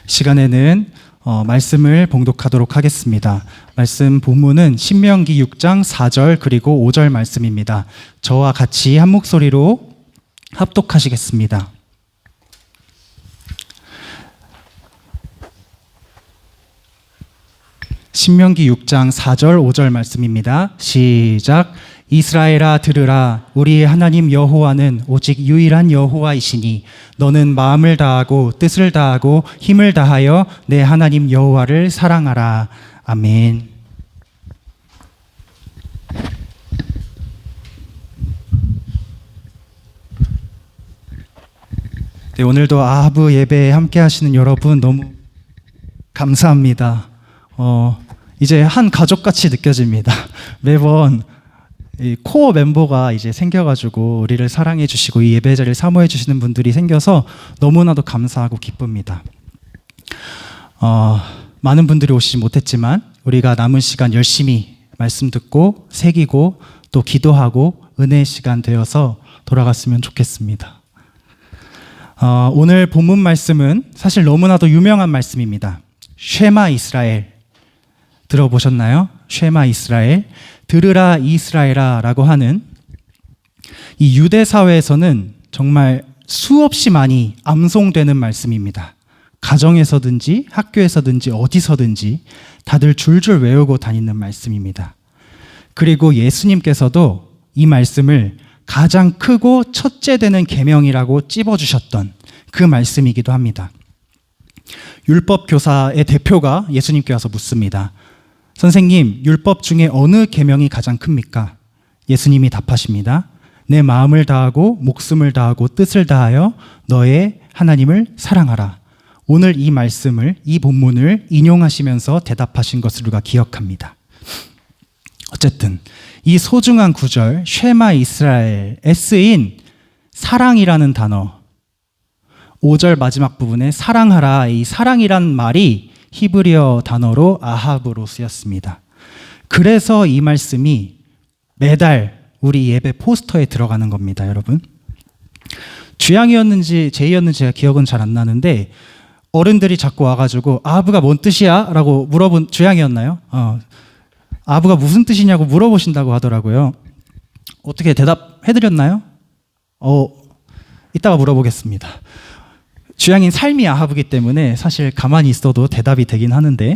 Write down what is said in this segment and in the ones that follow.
시간에는 말씀을 봉독하도록 하겠습니다. 말씀 본문은 신명기 6장 4절 그리고 5절 말씀입니다. 저와 같이 한 목소리로 합독하시겠습니다. 신명기 6장 4절 5절 말씀입니다. 시작. 이스라엘아 들으라. 우리의 하나님 여호와는 오직 유일한 여호와이시니 너는 마음을 다하고 뜻을 다하고 힘을 다하여 내 하나님 여호와를 사랑하라. 아멘. 네, 오늘도 아하브 예배에 함께 하시는 여러분 너무 감사합니다. 이제 한 가족같이 느껴집니다. 매번 이 코어 멤버가 이제 생겨가지고 우리를 사랑해 주시고 이 예배 자리를 사모해 주시는 분들이 생겨서 너무나도 감사하고 기쁩니다. 많은 분들이 오시지 못했지만 우리가 남은 시간 열심히 말씀 듣고 새기고 또 기도하고 은혜의 시간 되어서 돌아갔으면 좋겠습니다. 오늘 본문 말씀은 사실 너무나도 유명한 말씀입니다. 쉐마 이스라엘 들어보셨나요? 쉐마 이스라엘, 들으라 이스라엘아 라고 하는 이 유대 사회에서는 정말 수없이 많이 암송되는 말씀입니다. 가정에서든지 학교에서든지 어디서든지 다들 줄줄 외우고 다니는 말씀입니다. 그리고 예수님께서도 이 말씀을 가장 크고 첫째 되는 계명이라고 찝어주셨던 그 말씀이기도 합니다. 율법 교사의 대표가 예수님께 와서 묻습니다. 선생님, 율법 중에 어느 계명이 가장 큽니까? 예수님이 답하십니다. 내 마음을 다하고 목숨을 다하고 뜻을 다하여 너의 하나님을 사랑하라. 오늘 이 말씀을, 이 본문을 인용하시면서 대답하신 것을 우리가 기억합니다. 어쨌든 이 소중한 구절 쉐마 이스라엘에 쓰인 사랑이라는 단어, 5절 마지막 부분에 사랑하라, 이 사랑이란 말이 히브리어 단어로 아합으로 쓰였습니다. 그래서 이 말씀이 매달 우리 예배 포스터에 들어가는 겁니다, 여러분. 주양이었는지 제이였는지 제가 기억은 잘 안 나는데 어른들이 자꾸 와가지고 아합가 뭔 뜻이야? 라고 물어본, 주양이었나요? 아합가 무슨 뜻이냐고 물어보신다고 하더라고요. 어떻게 대답해드렸나요? 이따가 물어보겠습니다. 주양인 삶이 아합이기 때문에 사실 가만히 있어도 대답이 되긴 하는데,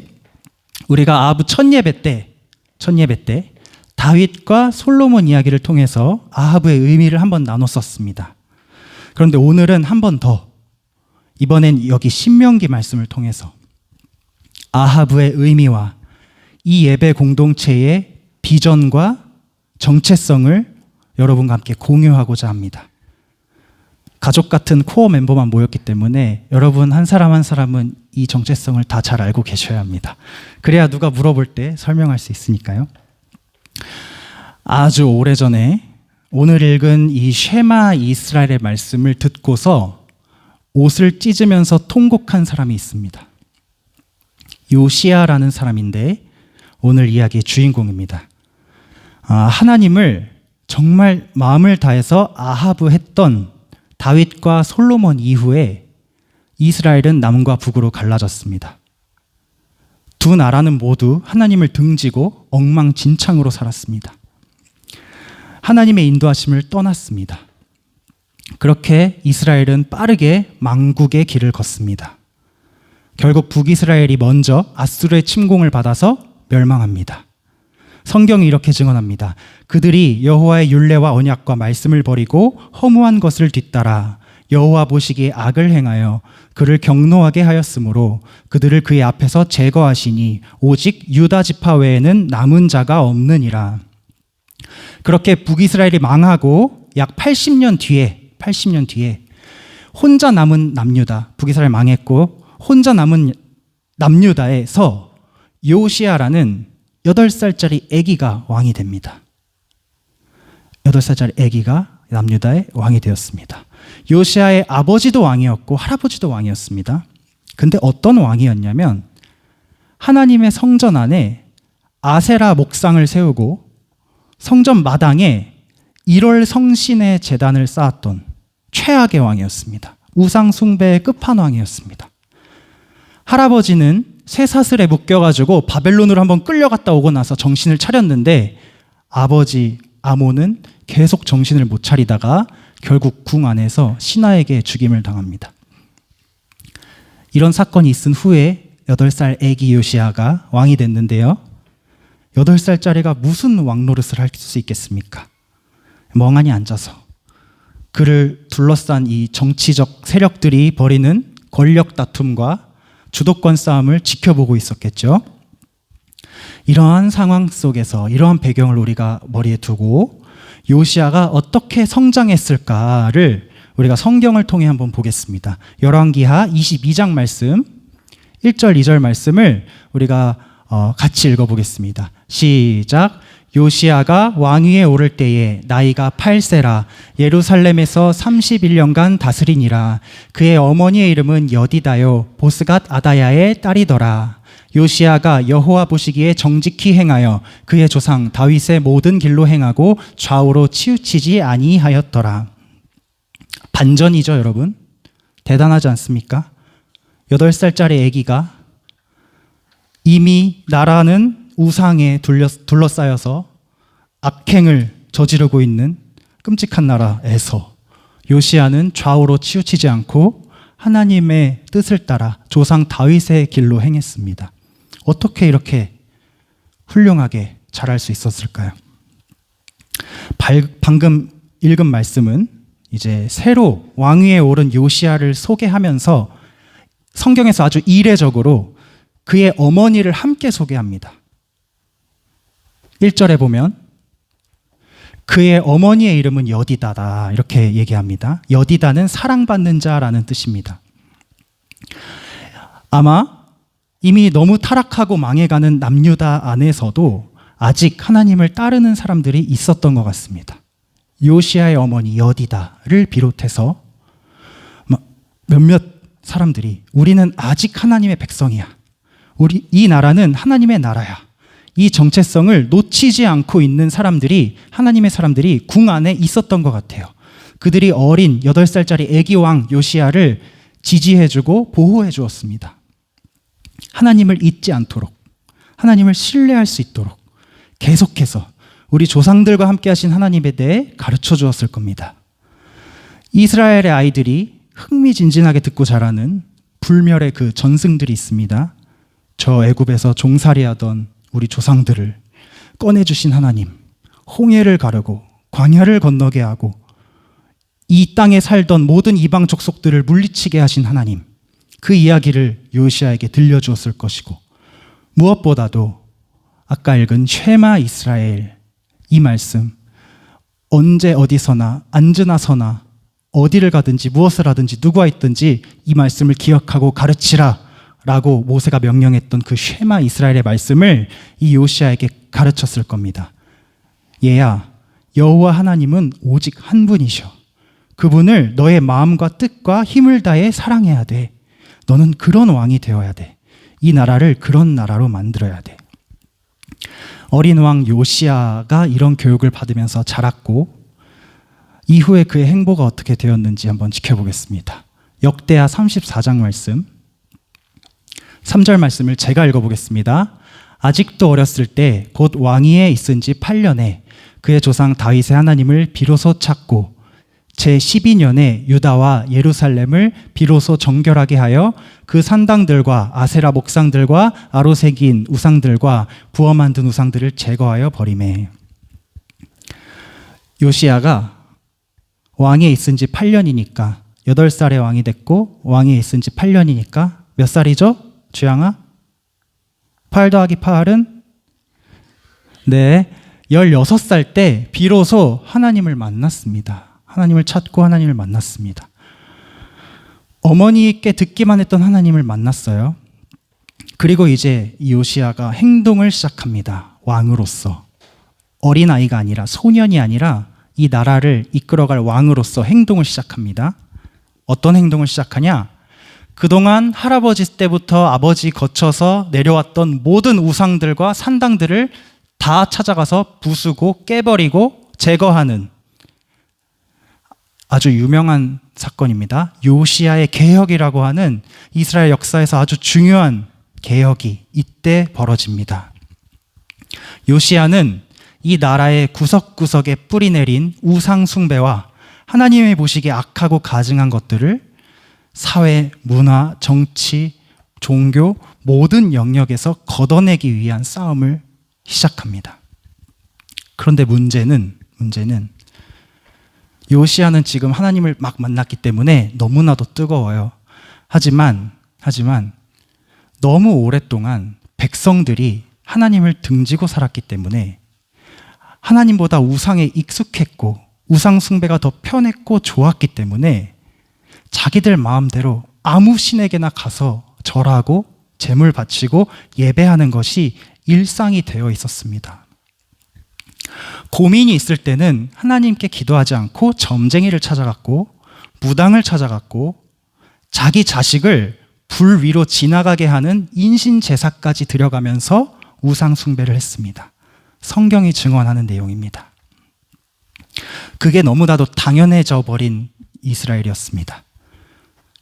우리가 아합 첫 예배 때 다윗과 솔로몬 이야기를 통해서 아합의 의미를 한번 나눴었습니다. 그런데 오늘은 한 번 더, 이번엔 여기 신명기 말씀을 통해서 아합의 의미와 이 예배 공동체의 비전과 정체성을 여러분과 함께 공유하고자 합니다. 가족 같은 코어 멤버만 모였기 때문에 여러분 한 사람 한 사람은 이 정체성을 다 잘 알고 계셔야 합니다. 그래야 누가 물어볼 때 설명할 수 있으니까요. 아주 오래전에 오늘 읽은 이 쉐마 이스라엘의 말씀을 듣고서 옷을 찢으면서 통곡한 사람이 있습니다. 요시야라는 사람인데 오늘 이야기의 주인공입니다. 하나님을 정말 마음을 다해서 아하브 했던 다윗과 솔로몬 이후에 이스라엘은 남과 북으로 갈라졌습니다. 두 나라는 모두 하나님을 등지고 엉망진창으로 살았습니다. 하나님의 인도하심을 떠났습니다. 그렇게 이스라엘은 빠르게 망국의 길을 걷습니다. 결국 북이스라엘이 먼저 아수르의 침공을 받아서 멸망합니다. 성경이 이렇게 증언합니다. 그들이 여호와의 율례와 언약과 말씀을 버리고 허무한 것을 뒤따라 여호와 보시기에 악을 행하여 그를 경노하게 하였으므로 그들을 그의 앞에서 제거하시니 오직 유다 지파 외에는 남은 자가 없느니라. 그렇게 북이스라엘이 망하고 약 80년 뒤에 혼자 남은 남유다, 북이스라엘 망했고 혼자 남은 남유다에서 요시야라는 8살짜리 아기가 왕이 됩니다. 8살짜리 아기가 남유다의 왕이 되었습니다. 요시야의 아버지도 왕이었고 할아버지도 왕이었습니다. 근데 어떤 왕이었냐면 하나님의 성전 안에 아세라 목상을 세우고 성전 마당에 1월 성신의 제단을 쌓았던 최악의 왕이었습니다. 우상 숭배의 끝판왕이었습니다. 할아버지는 쇠사슬에 묶여가지고 바벨론으로 한번 끌려갔다 오고 나서 정신을 차렸는데 아버지 아몬은 계속 정신을 못 차리다가 결국 궁 안에서 신하에게 죽임을 당합니다. 이런 사건이 있은 후에 8살 애기 요시야가 왕이 됐는데요. 8살짜리가 무슨 왕노릇을 할 수 있겠습니까? 멍하니 앉아서 그를 둘러싼 이 정치적 세력들이 벌이는 권력 다툼과 주도권 싸움을 지켜보고 있었겠죠. 이러한 상황 속에서 이러한 배경을 우리가 머리에 두고 요시야가 어떻게 성장했을까를 우리가 성경을 통해 한번 보겠습니다. 열왕기하 22장 말씀 1절 2절 말씀을 우리가 같이 읽어보겠습니다. 시작. 요시야가 왕위에 오를 때에 나이가 8세라 예루살렘에서 31년간 다스리니라. 그의 어머니의 이름은 여디다요 보스갓 아다야의 딸이더라. 요시야가 여호와 보시기에 정직히 행하여 그의 조상 다윗의 모든 길로 행하고 좌우로 치우치지 아니하였더라. 반전이죠, 여러분. 대단하지 않습니까? 8살짜리 아기가 이미 나라는 우상에 둘러싸여서 악행을 저지르고 있는 끔찍한 나라에서 요시야는 좌우로 치우치지 않고 하나님의 뜻을 따라 조상 다윗의 길로 행했습니다. 어떻게 이렇게 훌륭하게 자랄 수 있었을까요? 방금 읽은 말씀은 이제 새로 왕위에 오른 요시야를 소개하면서 성경에서 아주 이례적으로 그의 어머니를 함께 소개합니다. 1절에 보면 그의 어머니의 이름은 여디다다 이렇게 얘기합니다. 여디다는 사랑받는 자라는 뜻입니다. 아마 이미 너무 타락하고 망해가는 남유다 안에서도 아직 하나님을 따르는 사람들이 있었던 것 같습니다. 요시야의 어머니 여디다를 비롯해서 몇몇 사람들이 우리는 아직 하나님의 백성이야. 이 나라는 하나님의 나라야. 이 정체성을 놓치지 않고 있는 사람들이 하나님의 사람들이 궁 안에 있었던 것 같아요. 그들이 어린 8살짜리 애기 왕 요시야를 지지해주고 보호해 주었습니다. 하나님을 잊지 않도록 하나님을 신뢰할 수 있도록 계속해서 우리 조상들과 함께 하신 하나님에 대해 가르쳐 주었을 겁니다. 이스라엘의 아이들이 흥미진진하게 듣고 자라는 불멸의 그 전승들이 있습니다. 저 애굽에서 종살이하던 우리 조상들을 꺼내주신 하나님, 홍해를 가르고 광야를 건너게 하고 이 땅에 살던 모든 이방 족속들을 물리치게 하신 하나님, 그 이야기를 요시야에게 들려주었을 것이고 무엇보다도 아까 읽은 쉐마 이스라엘 이 말씀, 언제 어디서나 앉으나 서나 어디를 가든지 무엇을 하든지 누구와 있든지 이 말씀을 기억하고 가르치라 라고 모세가 명령했던 그 쉐마 이스라엘의 말씀을 이 요시야에게 가르쳤을 겁니다. 얘야, 여호와 하나님은 오직 한 분이셔. 그분을 너의 마음과 뜻과 힘을 다해 사랑해야 돼. 너는 그런 왕이 되어야 돼. 이 나라를 그런 나라로 만들어야 돼. 어린 왕 요시야가 이런 교육을 받으면서 자랐고 이후에 그의 행보가 어떻게 되었는지 한번 지켜보겠습니다. 역대하 34장 말씀 3절 말씀을 제가 읽어보겠습니다. 아직도 어렸을 때 곧 왕위에 있은 지 8년에 그의 조상 다윗의 하나님을 비로소 찾고 제12년에 유다와 예루살렘을 비로소 정결하게 하여 그 산당들과 아세라 목상들과 아로새긴 우상들과 부어 만든 우상들을 제거하여 버리매. 요시야가 왕위에 있은 지 8년이니까 8살에 왕이 됐고 왕위에 있은 지 8년이니까 몇 살이죠? 주양아? 8 더하기 8은? 네, 16살 때 비로소 하나님을 만났습니다. 하나님을 찾고 하나님을 만났습니다. 어머니께 듣기만 했던 하나님을 만났어요. 그리고 이제 요시야가 행동을 시작합니다. 왕으로서. 어린아이가 아니라 소년이 아니라 이 나라를 이끌어갈 왕으로서 행동을 시작합니다. 어떤 행동을 시작하냐? 그동안 할아버지 때부터 아버지 거쳐서 내려왔던 모든 우상들과 산당들을 다 찾아가서 부수고 깨버리고 제거하는 아주 유명한 사건입니다. 요시야의 개혁이라고 하는 이스라엘 역사에서 아주 중요한 개혁이 이때 벌어집니다. 요시야는 이 나라의 구석구석에 뿌리내린 우상 숭배와 하나님의 보시기에 악하고 가증한 것들을 사회, 문화, 정치, 종교 모든 영역에서 걷어내기 위한 싸움을 시작합니다. 그런데 문제는 요시야는 지금 하나님을 막 만났기 때문에 너무나도 뜨거워요. 하지만 너무 오랫동안 백성들이 하나님을 등지고 살았기 때문에 하나님보다 우상에 익숙했고 우상 숭배가 더 편했고 좋았기 때문에 자기들 마음대로 아무 신에게나 가서 절하고 제물 바치고 예배하는 것이 일상이 되어 있었습니다. 고민이 있을 때는 하나님께 기도하지 않고 점쟁이를 찾아갔고 무당을 찾아갔고 자기 자식을 불 위로 지나가게 하는 인신 제사까지 들여가면서 우상 숭배를 했습니다. 성경이 증언하는 내용입니다. 그게 너무나도 당연해져 버린 이스라엘이었습니다.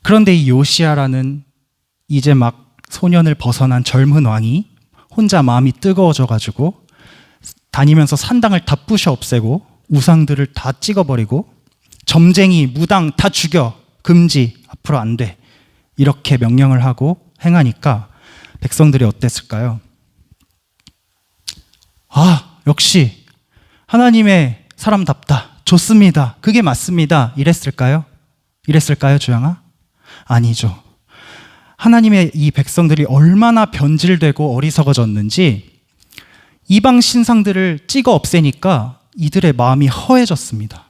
그런데 이 요시야라는 이제 막 소년을 벗어난 젊은 왕이 혼자 마음이 뜨거워져 가지고 다니면서 산당을 다 부셔 없애고 우상들을 다 찍어버리고 점쟁이, 무당 다 죽여, 금지, 앞으로 안 돼, 이렇게 명령을 하고 행하니까 백성들이 어땠을까요? 아, 역시 하나님의 사람답다, 좋습니다, 그게 맞습니다, 이랬을까요? 주양아? 아니죠. 하나님의 이 백성들이 얼마나 변질되고 어리석어졌는지 이방 신상들을 찍어 없애니까 이들의 마음이 허해졌습니다.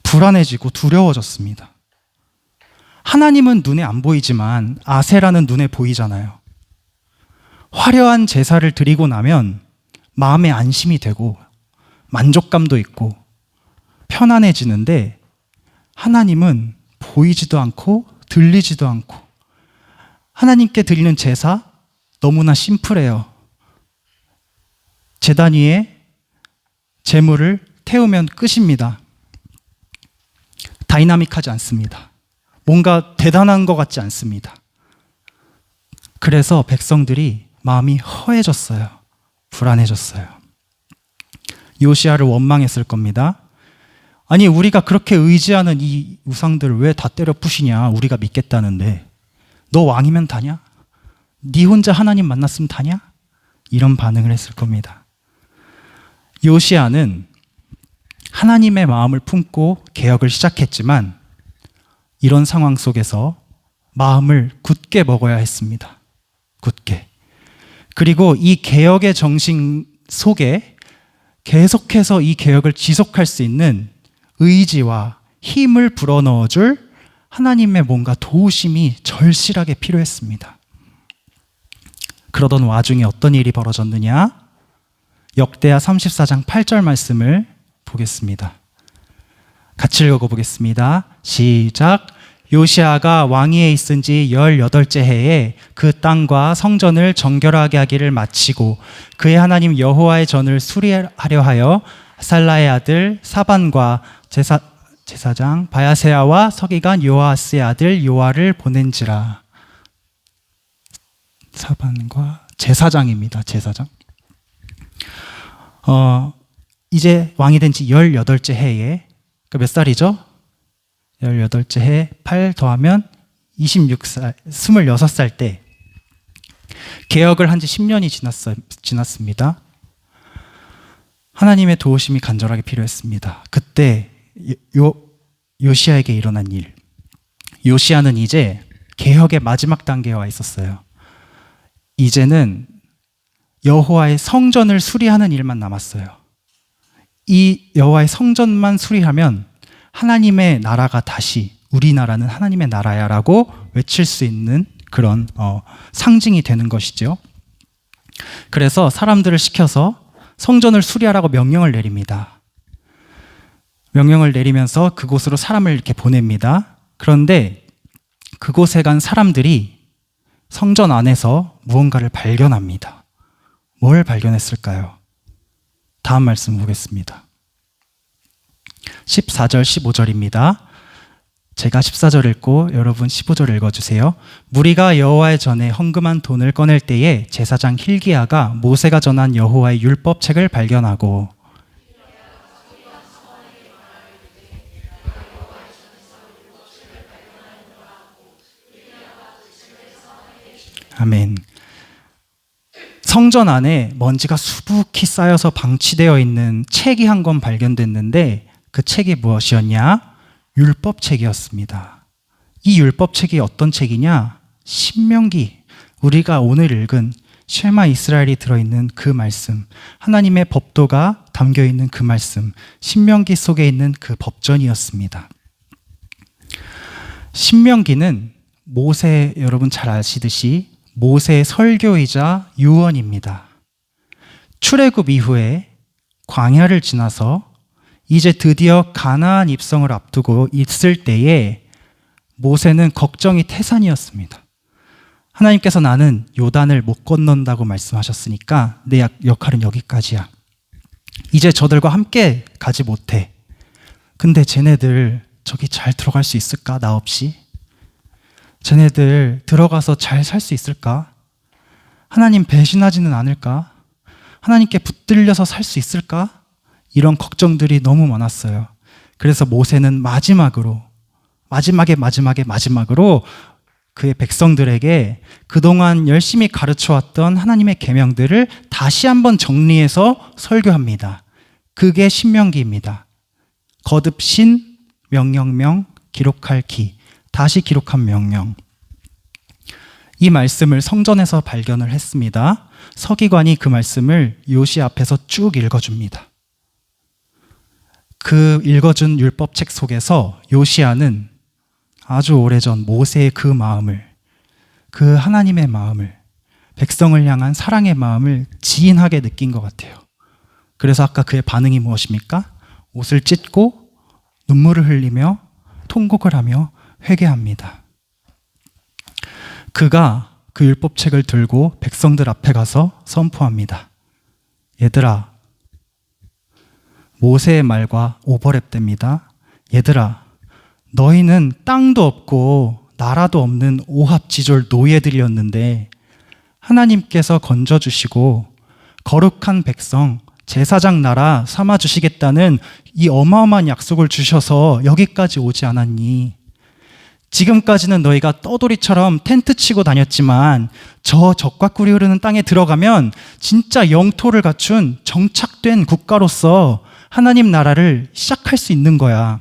불안해지고 두려워졌습니다. 하나님은 눈에 안 보이지만 아세라는 눈에 보이잖아요. 화려한 제사를 드리고 나면 마음에 안심이 되고 만족감도 있고 편안해지는데 하나님은 보이지도 않고 들리지도 않고 하나님께 드리는 제사 너무나 심플해요. 제단 위에 제물을 태우면 끝입니다. 다이나믹하지 않습니다. 뭔가 대단한 것 같지 않습니다. 그래서 백성들이 마음이 허해졌어요. 불안해졌어요. 요시야를 원망했을 겁니다. 아니, 우리가 그렇게 의지하는 이 우상들을 왜 다 때려 부시냐? 우리가 믿겠다는데 너 왕이면 다냐? 네 혼자 하나님 만났으면 다냐? 이런 반응을 했을 겁니다. 요시야는 하나님의 마음을 품고 개혁을 시작했지만 이런 상황 속에서 마음을 굳게 먹어야 했습니다. 굳게. 그리고 이 개혁의 정신 속에 계속해서 이 개혁을 지속할 수 있는 의지와 힘을 불어넣어줄 하나님의 뭔가 도우심이 절실하게 필요했습니다. 그러던 와중에 어떤 일이 벌어졌느냐? 역대하 34장 8절 말씀을 보겠습니다. 같이 읽어보겠습니다. 시작. 요시야가 왕위에 있은 지 18째 해에 그 땅과 성전을 정결하게 하기를 마치고 그의 하나님 여호와의 전을 수리하려 하여 살라의 아들 사반과 제사장 바야세야와 서기관 요아스의 아들 요아를 보낸지라. 사반과 제사장입니다. 제사장. 이제 왕이 된 지 18째 해에, 그러니까 몇 살이죠? 18째 해 8 더하면 26살, 26살 때 개혁을 한 지 10년이 지났습니다. 하나님의 도우심이 간절하게 필요했습니다. 그때 요시야에게 일어난 일. 요시야는 이제 개혁의 마지막 단계에 와 있었어요. 이제는 여호와의 성전을 수리하는 일만 남았어요. 이 여호와의 성전만 수리하면 하나님의 나라가 다시, 우리나라는 하나님의 나라야 라고 외칠 수 있는 그런 상징이 되는 것이죠. 그래서 사람들을 시켜서 성전을 수리하라고 명령을 내립니다. 명령을 내리면서 그곳으로 사람을 이렇게 보냅니다. 그런데 그곳에 간 사람들이 성전 안에서 무언가를 발견합니다. 뭘 발견했을까요? 다음 말씀 보겠습니다. 14절, 15절입니다. 제가 14절 읽고 여러분 15절 읽어주세요. 무리가 여호와의 전에 헌금한 돈을 꺼낼 때에 제사장 hil기야가 모세가 전한 여호와의 율법책을 발견하고 아멘. 성전 안에 먼지가 수북히 쌓여서 방치되어 있는 책이 한 권 발견됐는데 그 책이 무엇이었냐? 율법책이었습니다. 이 율법책이 어떤 책이냐? 신명기, 우리가 오늘 읽은 쉐마 이스라엘이 들어있는 그 말씀, 하나님의 법도가 담겨있는 그 말씀, 신명기 속에 있는 그 법전이었습니다. 신명기는 모세, 여러분 잘 아시듯이 모세의 설교이자 유언입니다. 출애굽 이후에 광야를 지나서 이제 드디어 가나안 입성을 앞두고 있을 때에 모세는 걱정이 태산이었습니다. 하나님께서 나는 요단을 못 건넌다고 말씀하셨으니까 내 역할은 여기까지야. 이제 저들과 함께 가지 못해. 근데 쟤네들 저기 잘 들어갈 수 있을까? 나 없이? 쟤네들 들어가서 잘 살 수 있을까? 하나님 배신하지는 않을까? 하나님께 붙들려서 살 수 있을까? 이런 걱정들이 너무 많았어요. 그래서 모세는 마지막으로 그의 백성들에게 그동안 열심히 가르쳐왔던 하나님의 계명들을 다시 한번 정리해서 설교합니다. 그게 신명기입니다. 거듭 신, 명령명, 기록할 기, 다시 기록한 명령. 이 말씀을 성전에서 발견을 했습니다. 서기관이 그 말씀을 요시야 앞에서 쭉 읽어줍니다. 그 읽어준 율법책 속에서 요시야는 아주 오래전 모세의 그 마음을, 그 하나님의 마음을, 백성을 향한 사랑의 마음을 지인하게 느낀 것 같아요. 그래서 아까 그의 반응이 무엇입니까? 옷을 찢고 눈물을 흘리며 통곡을 하며 회개합니다. 그가 그 율법책을 들고 백성들 앞에 가서 선포합니다. 얘들아, 모세의 말과 오버랩됩니다. 얘들아, 너희는 땅도 없고 나라도 없는 오합지졸 노예들이었는데 하나님께서 건져주시고 거룩한 백성, 제사장 나라 삼아주시겠다는 이 어마어마한 약속을 주셔서 여기까지 오지 않았니? 지금까지는 너희가 떠돌이처럼 텐트 치고 다녔지만 저 적과 꿀이 흐르는 땅에 들어가면 진짜 영토를 갖춘 정착된 국가로서 하나님 나라를 시작할 수 있는 거야.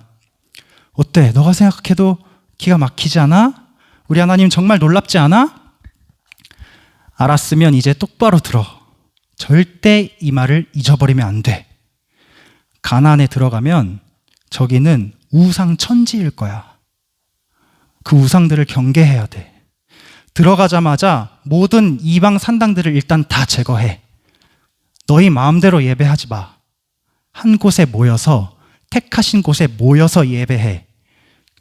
어때? 너가 생각해도 기가 막히지 않아? 우리 하나님 정말 놀랍지 않아? 알았으면 이제 똑바로 들어. 절대 이 말을 잊어버리면 안 돼. 가나안에 들어가면 저기는 우상 천지일 거야. 그 우상들을 경계해야 돼. 들어가자마자 모든 이방 산당들을 일단 다 제거해. 너희 마음대로 예배하지 마. 한 곳에 모여서, 택하신 곳에 모여서 예배해.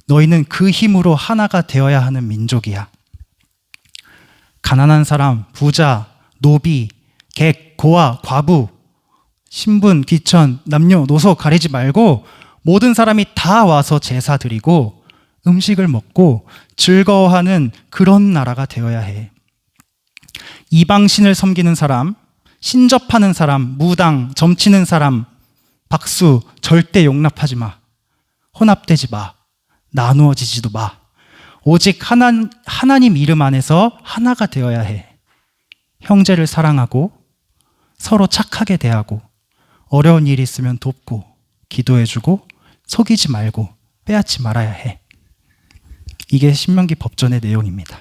너희는 그 힘으로 하나가 되어야 하는 민족이야. 가난한 사람, 부자, 노비, 객, 고아, 과부, 신분, 귀천, 남녀노소 가리지 말고 모든 사람이 다 와서 제사 드리고 음식을 먹고 즐거워하는 그런 나라가 되어야 해. 이방신을 섬기는 사람, 신접하는 사람, 무당, 점치는 사람, 박수 절대 용납하지 마. 혼합되지 마. 나누어지지도 마. 오직 하나님 이름 안에서 하나가 되어야 해. 형제를 사랑하고 서로 착하게 대하고 어려운 일이 있으면 돕고 기도해주고 속이지 말고 빼앗지 말아야 해. 이게 신명기 법전의 내용입니다.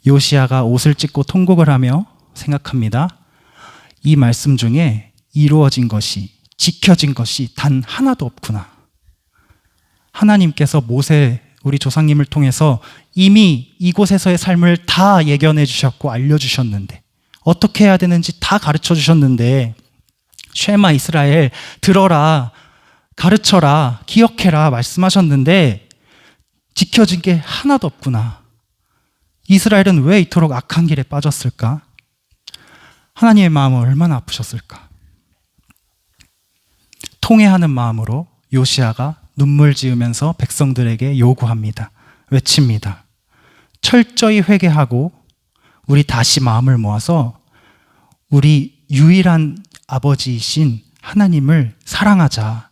요시야가 옷을 찢고 통곡을 하며 생각합니다. 이 말씀 중에 이루어진 것이, 지켜진 것이 단 하나도 없구나. 하나님께서 모세, 우리 조상님을 통해서 이미 이곳에서의 삶을 다 예견해 주셨고 알려주셨는데, 어떻게 해야 되는지 다 가르쳐 주셨는데, 쉐마 이스라엘 들어라, 가르쳐라, 기억해라 말씀하셨는데 지켜진 게 하나도 없구나. 이스라엘은 왜 이토록 악한 길에 빠졌을까? 하나님의 마음은 얼마나 아프셨을까? 통회하는 마음으로 요시야가 눈물 지으면서 백성들에게 요구합니다. 외칩니다. 철저히 회개하고 우리 다시 마음을 모아서 우리 유일한 아버지이신 하나님을 사랑하자.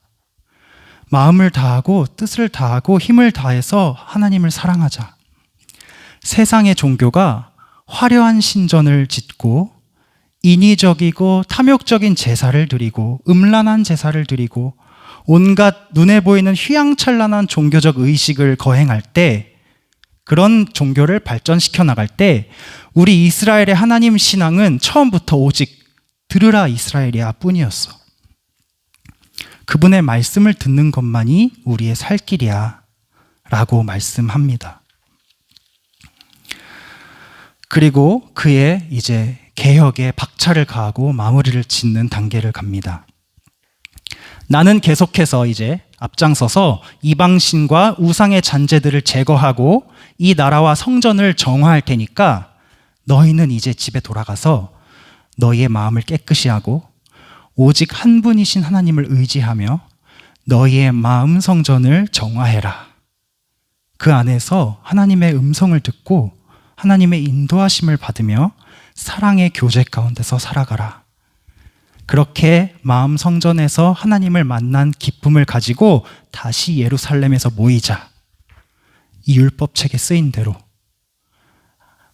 마음을 다하고 뜻을 다하고 힘을 다해서 하나님을 사랑하자. 세상의 종교가 화려한 신전을 짓고 인위적이고 탐욕적인 제사를 드리고 음란한 제사를 드리고 온갖 눈에 보이는 휘황찬란한 종교적 의식을 거행할 때, 그런 종교를 발전시켜 나갈 때 우리 이스라엘의 하나님 신앙은 처음부터 오직 들으라 이스라엘이야 뿐이었어. 그분의 말씀을 듣는 것만이 우리의 살 길이야 라고 말씀합니다. 그리고 그의 이제 개혁에 박차를 가하고 마무리를 짓는 단계를 갑니다. 나는 계속해서 이제 앞장서서 이방신과 우상의 잔재들을 제거하고 이 나라와 성전을 정화할 테니까 너희는 이제 집에 돌아가서 너희의 마음을 깨끗이 하고 오직 한 분이신 하나님을 의지하며 너희의 마음 성전을 정화해라. 그 안에서 하나님의 음성을 듣고 하나님의 인도하심을 받으며 사랑의 교제 가운데서 살아가라. 그렇게 마음 성전에서 하나님을 만난 기쁨을 가지고 다시 예루살렘에서 모이자. 이 율법책에 쓰인 대로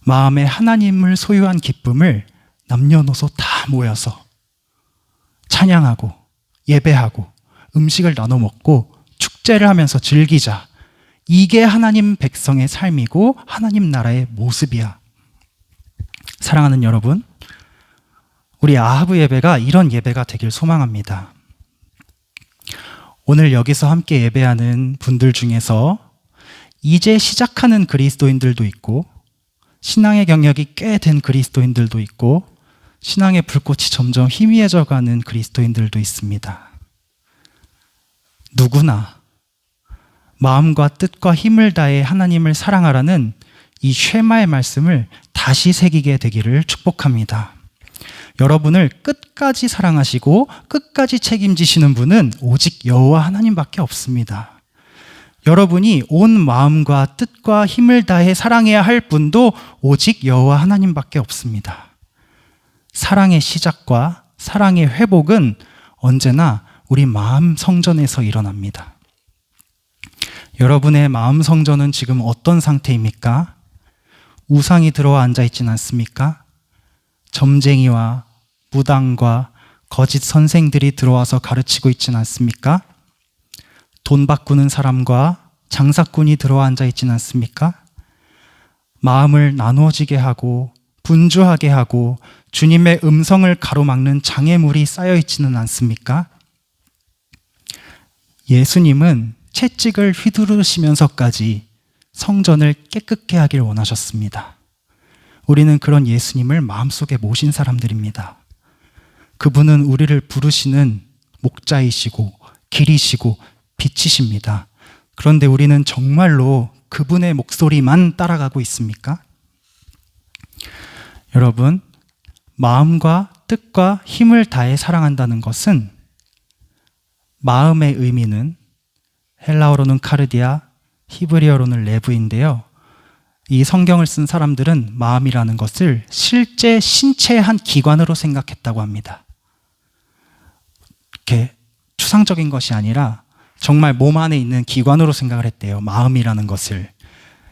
마음에 하나님을 소유한 기쁨을 남녀노소 다 모여서 찬양하고 예배하고 음식을 나눠 먹고 축제를 하면서 즐기자. 이게 하나님 백성의 삶이고 하나님 나라의 모습이야. 사랑하는 여러분, 우리 아하브 예배가 이런 예배가 되길 소망합니다. 오늘 여기서 함께 예배하는 분들 중에서 이제 시작하는 그리스도인들도 있고 신앙의 경력이 꽤 된 그리스도인들도 있고 신앙의 불꽃이 점점 희미해져 가는 그리스도인들도 있습니다. 누구나 마음과 뜻과 힘을 다해 하나님을 사랑하라는 이 쉐마의 말씀을 다시 새기게 되기를 축복합니다. 여러분을 끝까지 사랑하시고 끝까지 책임지시는 분은 오직 여호와 하나님밖에 없습니다. 여러분이 온 마음과 뜻과 힘을 다해 사랑해야 할 분도 오직 여호와 하나님밖에 없습니다. 사랑의 시작과 사랑의 회복은 언제나 우리 마음 성전에서 일어납니다. 여러분의 마음 성전은 지금 어떤 상태입니까? 우상이 들어와 앉아 있진 않습니까? 점쟁이와 무당과 거짓 선생들이 들어와서 가르치고 있진 않습니까? 돈 바꾸는 사람과 장사꾼이 들어와 앉아 있진 않습니까? 마음을 나누어지게 하고 분주하게 하고 주님의 음성을 가로막는 장애물이 쌓여 있지는 않습니까? 예수님은 채찍을 휘두르시면서까지 성전을 깨끗게 하길 원하셨습니다. 우리는 그런 예수님을 마음속에 모신 사람들입니다. 그분은 우리를 부르시는 목자이시고 길이시고 빛이십니다. 그런데 우리는 정말로 그분의 목소리만 따라가고 있습니까? 여러분, 마음과 뜻과 힘을 다해 사랑한다는 것은, 마음의 의미는 헬라어로는 카르디아, 히브리어로는 레브인데요. 이 성경을 쓴 사람들은 마음이라는 것을 실제 신체의 한 기관으로 생각했다고 합니다. 이렇게 추상적인 것이 아니라 정말 몸 안에 있는 기관으로 생각을 했대요. 마음이라는 것을.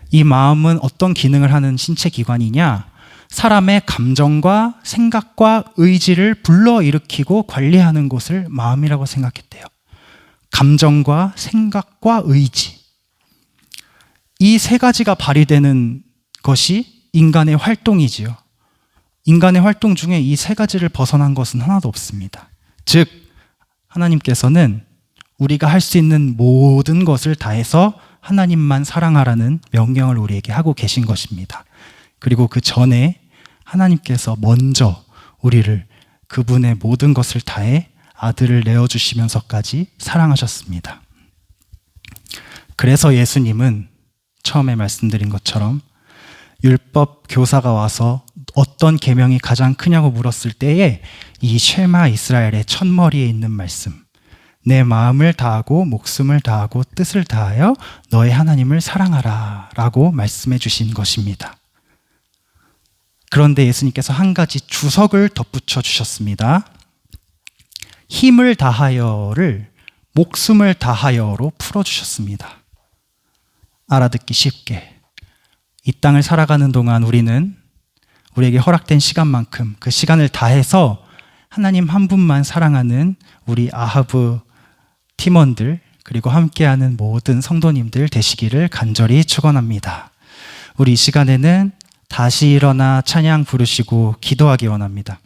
이 마음은 어떤 기능을 하는 신체 기관이냐? 사람의 감정과 생각과 의지를 불러일으키고 관리하는 것을 마음이라고 생각했대요. 감정과 생각과 의지. 이 세 가지가 발휘되는 것이 인간의 활동이지요. 인간의 활동 중에 이 세 가지를 벗어난 것은 하나도 없습니다. 즉, 하나님께서는 우리가 할 수 있는 모든 것을 다해서 하나님만 사랑하라는 명령을 우리에게 하고 계신 것입니다. 그리고 그 전에 하나님께서 먼저 우리를 그분의 모든 것을 다해 아들을 내어주시면서까지 사랑하셨습니다. 그래서 예수님은 처음에 말씀드린 것처럼 율법 교사가 와서 어떤 계명이 가장 크냐고 물었을 때에 이 쉐마 이스라엘의 첫머리에 있는 말씀, 내 마음을 다하고 목숨을 다하고 뜻을 다하여 너의 하나님을 사랑하라 라고 말씀해 주신 것입니다. 그런데 예수님께서 한 가지 주석을 덧붙여 주셨습니다. 힘을 다하여를 목숨을 다하여로 풀어주셨습니다. 알아듣기 쉽게 이 땅을 살아가는 동안 우리는 우리에게 허락된 시간만큼 그 시간을 다해서 하나님 한 분만 사랑하는 우리 아하브 팀원들 그리고 함께하는 모든 성도님들 되시기를 간절히 축원합니다. 우리 이 시간에는 다시 일어나 찬양 부르시고 기도하기 원합니다.